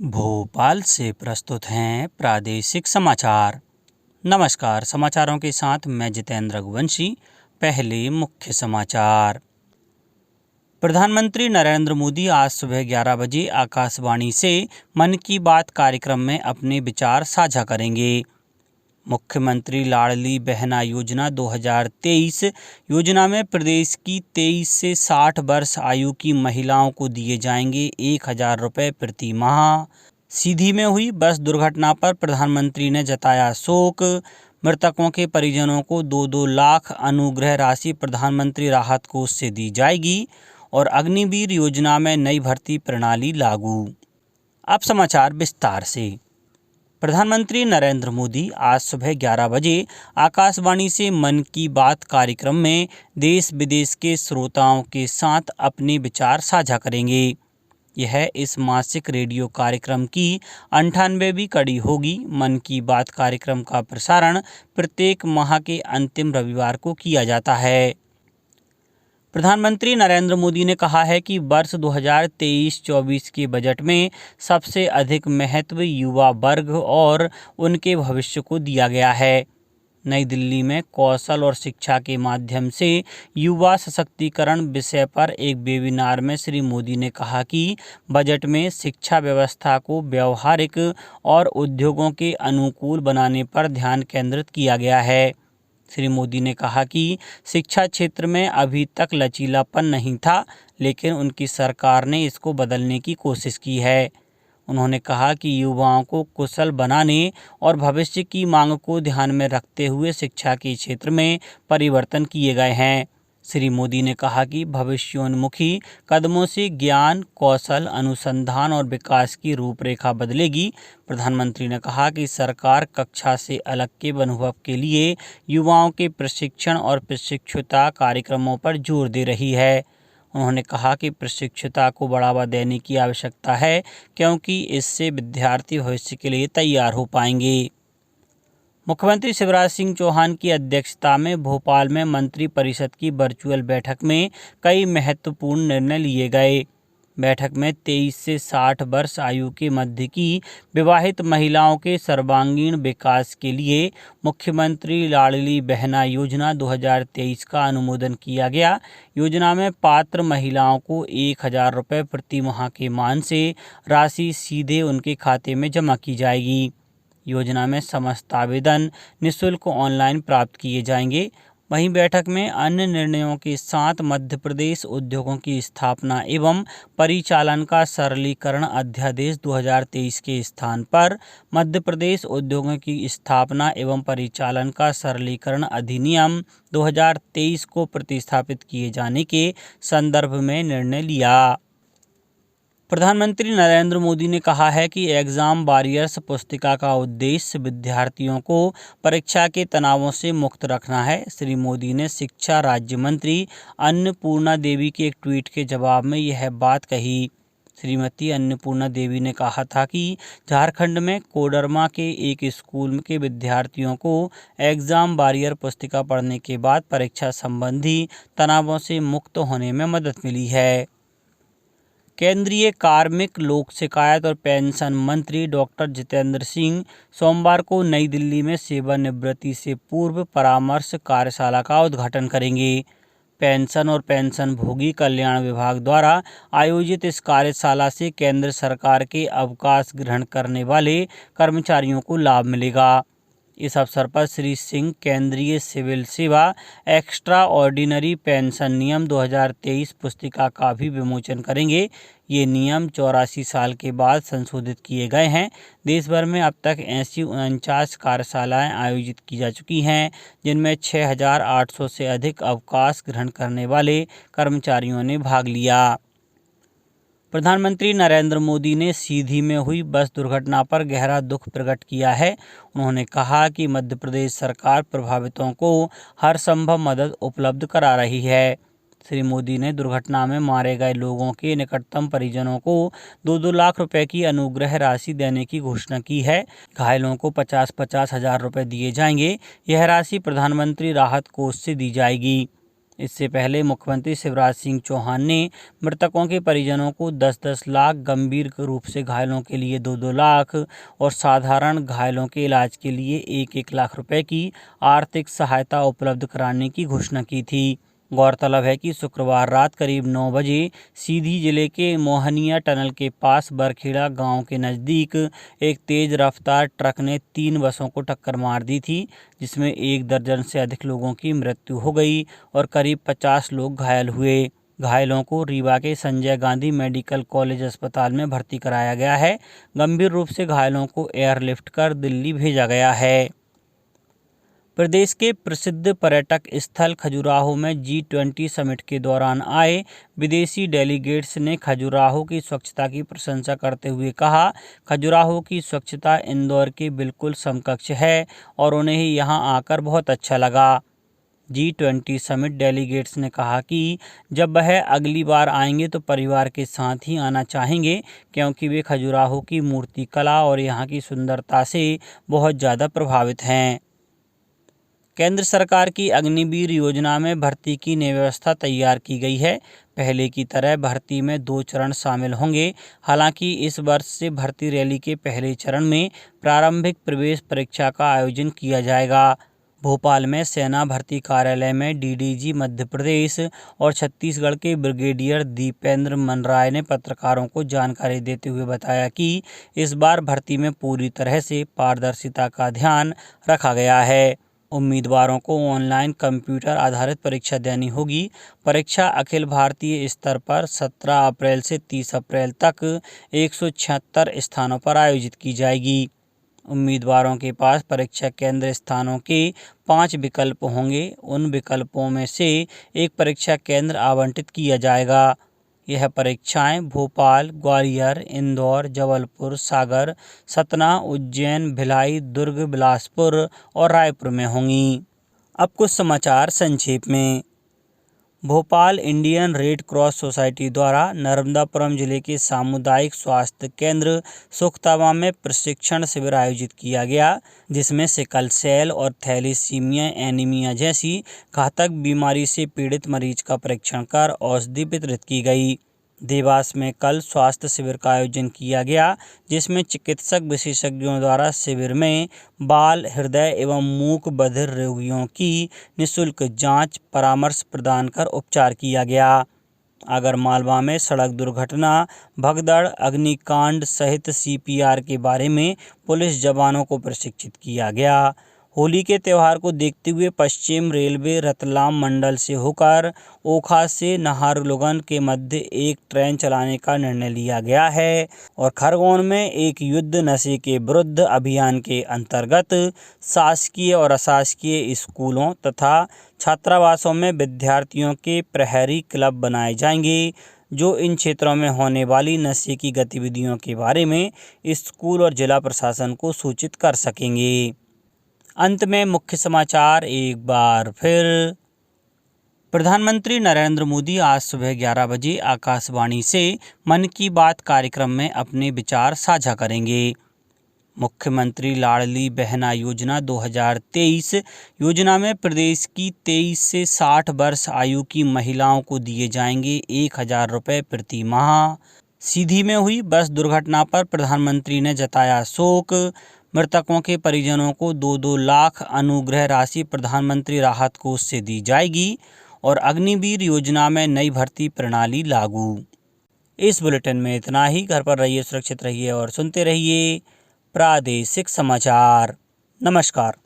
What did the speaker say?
भोपाल से प्रस्तुत हैं प्रादेशिक समाचार। नमस्कार, समाचारों के साथ मैं जितेंद्र रघुवंशी। पहले मुख्य समाचार। प्रधानमंत्री नरेंद्र मोदी आज सुबह 11 बजे आकाशवाणी से मन की बात कार्यक्रम में अपने विचार साझा करेंगे। मुख्यमंत्री लाडली बहना योजना 2023 योजना में प्रदेश की 23 से 60 वर्ष आयु की महिलाओं को दिए जाएंगे 1000 रुपये प्रति माह। सीधी में हुई बस दुर्घटना पर प्रधानमंत्री ने जताया शोक। मृतकों के परिजनों को 2-2 लाख अनुग्रह राशि प्रधानमंत्री राहत कोष से दी जाएगी और अग्निवीर योजना में नई भर्ती प्रणाली लागू। अब समाचार विस्तार से। प्रधानमंत्री नरेंद्र मोदी आज सुबह 11 बजे आकाशवाणी से मन की बात कार्यक्रम में देश विदेश के श्रोताओं के साथ अपने विचार साझा करेंगे। यह इस मासिक रेडियो कार्यक्रम की 98वीं कड़ी होगी। मन की बात कार्यक्रम का प्रसारण प्रत्येक माह के अंतिम रविवार को किया जाता है। प्रधानमंत्री नरेंद्र मोदी ने कहा है कि वर्ष 2023-24 के बजट में सबसे अधिक महत्व युवा वर्ग और उनके भविष्य को दिया गया है। नई दिल्ली में कौशल और शिक्षा के माध्यम से युवा सशक्तिकरण विषय पर एक वेबिनार में श्री मोदी ने कहा कि बजट में शिक्षा व्यवस्था को व्यावहारिक और उद्योगों के अनुकूल बनाने पर ध्यान केंद्रित किया गया है। श्री मोदी ने कहा कि शिक्षा क्षेत्र में अभी तक लचीलापन नहीं था, लेकिन उनकी सरकार ने इसको बदलने की कोशिश की है। उन्होंने कहा कि युवाओं को कुशल बनाने और भविष्य की मांग को ध्यान में रखते हुए शिक्षा के क्षेत्र में परिवर्तन किए गए हैं। श्री मोदी ने कहा कि भविष्योन्मुखी कदमों से ज्ञान, कौशल, अनुसंधान और विकास की रूपरेखा बदलेगी। प्रधानमंत्री ने कहा कि सरकार कक्षा से अलग के अनुभव के लिए युवाओं के प्रशिक्षण और प्रशिक्षुता कार्यक्रमों पर जोर दे रही है। उन्होंने कहा कि प्रशिक्षुता को बढ़ावा देने की आवश्यकता है, क्योंकि इससे विद्यार्थी भविष्य के लिए तैयार हो पाएंगे। मुख्यमंत्री शिवराज सिंह चौहान की अध्यक्षता में भोपाल में मंत्री परिषद की वर्चुअल बैठक में कई महत्वपूर्ण निर्णय लिए गए। बैठक में 23 से 60 वर्ष आयु के मध्य की विवाहित महिलाओं के सर्वांगीण विकास के लिए मुख्यमंत्री लाडली बहना योजना 2023 का अनुमोदन किया गया। योजना में पात्र महिलाओं को 1000 रुपये प्रति माह के मान से राशि सीधे उनके खाते में जमा की जाएगी। योजना में समस्त आवेदन निःशुल्क ऑनलाइन प्राप्त किए जाएंगे। वहीं बैठक में अन्य निर्णयों के साथ मध्य प्रदेश उद्योगों की स्थापना एवं परिचालन का सरलीकरण अध्यादेश 2023 के स्थान पर मध्य प्रदेश उद्योगों की स्थापना एवं परिचालन का सरलीकरण अधिनियम 2023 को प्रतिस्थापित किए जाने के संदर्भ में निर्णय लिया। प्रधानमंत्री नरेंद्र मोदी ने कहा है कि एग्जाम वॉरियर्स पुस्तिका का उद्देश्य विद्यार्थियों को परीक्षा के तनावों से मुक्त रखना है। श्री मोदी ने शिक्षा राज्य मंत्री अन्नपूर्णा देवी के एक ट्वीट के जवाब में यह बात कही। श्रीमती अन्नपूर्णा देवी ने कहा था कि झारखंड में कोडरमा के एक स्कूल के विद्यार्थियों को एग्जाम वॉरियर पुस्तिका पढ़ने के बाद परीक्षा संबंधी तनावों से मुक्त होने में मदद मिली है। केंद्रीय कार्मिक, लोक शिकायत और पेंशन मंत्री डॉक्टर जितेंद्र सिंह सोमवार को नई दिल्ली में सेवानिवृत्ति से पूर्व परामर्श कार्यशाला का उद्घाटन करेंगे। पेंशन और पेंशनभोगी कल्याण विभाग द्वारा आयोजित इस कार्यशाला से केंद्र सरकार के अवकाश ग्रहण करने वाले कर्मचारियों को लाभ मिलेगा। इस अवसर पर श्री सिंह केंद्रीय सिविल सेवा एक्स्ट्रा ऑर्डिनरी पेंशन नियम 2023 पुस्तिका का भी विमोचन करेंगे। ये नियम 84 साल के बाद संशोधित किए गए हैं। देश भर में अब तक 80-49 कार्यशालाएं आयोजित की जा चुकी हैं, जिनमें 6800 से अधिक अवकाश ग्रहण करने वाले कर्मचारियों ने भाग लिया। प्रधानमंत्री नरेंद्र मोदी ने सीधी में हुई बस दुर्घटना पर गहरा दुख प्रकट किया है। उन्होंने कहा कि मध्य प्रदेश सरकार प्रभावितों को हर संभव मदद उपलब्ध करा रही है। श्री मोदी ने दुर्घटना में मारे गए लोगों के निकटतम परिजनों को 2-2 लाख रुपए की अनुग्रह राशि देने की घोषणा की है। घायलों को 50-50 हजार रुपए दिए जाएंगे। यह राशि प्रधानमंत्री राहत कोष से दी जाएगी। इससे पहले मुख्यमंत्री शिवराज सिंह चौहान ने मृतकों के परिजनों को 10-10 लाख, गंभीर रूप से घायलों के लिए 2-2 लाख और साधारण घायलों के इलाज के लिए 1-1 लाख रुपए की आर्थिक सहायता उपलब्ध कराने की घोषणा की थी। गौरतलब है कि शुक्रवार रात करीब 9 बजे सीधी जिले के मोहनिया टनल के पास बरखेड़ा गांव के नज़दीक एक तेज रफ्तार ट्रक ने 3 बसों को टक्कर मार दी थी, जिसमें 1 दर्जन से अधिक लोगों की मृत्यु हो गई और करीब 50 लोग घायल हुए। घायलों को रीवा के संजय गांधी मेडिकल कॉलेज अस्पताल में भर्ती कराया गया है। गंभीर रूप से घायलों को एयरलिफ्ट कर दिल्ली भेजा गया है। प्रदेश के प्रसिद्ध पर्यटक स्थल खजुराहो में G20 समिट के दौरान आए विदेशी डेलीगेट्स ने खजुराहो की स्वच्छता की प्रशंसा करते हुए कहा, खजुराहो की स्वच्छता इंदौर के बिल्कुल समकक्ष है और उन्हें यहां आकर बहुत अच्छा लगा। G20 समिट डेलीगेट्स ने कहा कि जब वह अगली बार आएंगे तो परिवार के साथ ही आना चाहेंगे, क्योंकि वे खजुराहो की मूर्ति कला और यहाँ की सुंदरता से बहुत ज़्यादा प्रभावित हैं। केंद्र सरकार की अग्निवीर योजना में भर्ती की नई व्यवस्था तैयार की गई है। पहले की तरह भर्ती में 2 चरण शामिल होंगे। हालांकि इस वर्ष से भर्ती रैली के पहले चरण में प्रारंभिक प्रवेश परीक्षा का आयोजन किया जाएगा। भोपाल में सेना भर्ती कार्यालय में डीडीजी मध्य प्रदेश और छत्तीसगढ़ के ब्रिगेडियर दीपेंद्र मनराय ने पत्रकारों को जानकारी देते हुए बताया कि इस बार भर्ती में पूरी तरह से पारदर्शिता का ध्यान रखा गया है। उम्मीदवारों को ऑनलाइन कंप्यूटर आधारित परीक्षा देनी होगी। परीक्षा अखिल भारतीय स्तर पर 17 अप्रैल से 30 अप्रैल तक 176 स्थानों पर आयोजित की जाएगी। उम्मीदवारों के पास परीक्षा केंद्र स्थानों के 5 विकल्प होंगे। उन विकल्पों में से एक परीक्षा केंद्र आवंटित किया जाएगा। यह परीक्षाएं भोपाल, ग्वालियर, इंदौर, जबलपुर, सागर, सतना, उज्जैन, भिलाई, दुर्ग, बिलासपुर और रायपुर में होंगी। अब कुछ समाचार संक्षेप में। Bhopal Indian red cross society द्वारा नर्मदापुरम जिले के सामुदायिक स्वास्थ्य केंद्र सुखतावा में प्रशिक्षण शिविर आयोजित किया गया, जिसमें सिकल सेल और थैलीसीमिया एनीमिया जैसी घातक बीमारी से पीड़ित मरीज का परीक्षण कर औषधि वितरित की गई। देवास में कल स्वास्थ्य शिविर का आयोजन किया गया, जिसमें चिकित्सक विशेषज्ञों द्वारा शिविर में बाल, हृदय एवं मूक बधिर रोगियों की निःशुल्क जांच, परामर्श प्रदान कर उपचार किया गया। आगरमालवा में सड़क दुर्घटना, भगदड़, अग्निकांड सहित CPR के बारे में पुलिस जवानों को प्रशिक्षित किया गया। होली के त्यौहार को देखते हुए पश्चिम रेलवे रतलाम मंडल से होकर ओखा से नाहरलगुन के मध्य एक ट्रेन चलाने का निर्णय लिया गया है। और खरगोन में एक युद्ध नशे के विरुद्ध अभियान के अंतर्गत शासकीय और अशासकीय स्कूलों तथा छात्रावासों में विद्यार्थियों के प्रहरी क्लब बनाए जाएंगे, जो इन क्षेत्रों में होने वाली नशे की गतिविधियों के बारे में स्कूल और जिला प्रशासन को सूचित कर सकेंगे। अंत में मुख्य समाचार एक बार फिर। प्रधानमंत्री नरेंद्र मोदी आज सुबह 11 बजे आकाशवाणी से मन की बात कार्यक्रम में अपने विचार साझा करेंगे। मुख्यमंत्री लाडली बहना योजना 2023 योजना में प्रदेश की 23 से 60 वर्ष आयु की महिलाओं को दिए जाएंगे 1000 रुपये प्रति माह। सीधी में हुई बस दुर्घटना पर प्रधानमंत्री ने जताया शोक। मृतकों के परिजनों को 2-2 लाख अनुग्रह राशि प्रधानमंत्री राहत कोष से दी जाएगी और अग्निवीर योजना में नई भर्ती प्रणाली लागू। इस बुलेटिन में इतना ही। घर पर रहिए, सुरक्षित रहिए और सुनते रहिए प्रादेशिक समाचार। नमस्कार।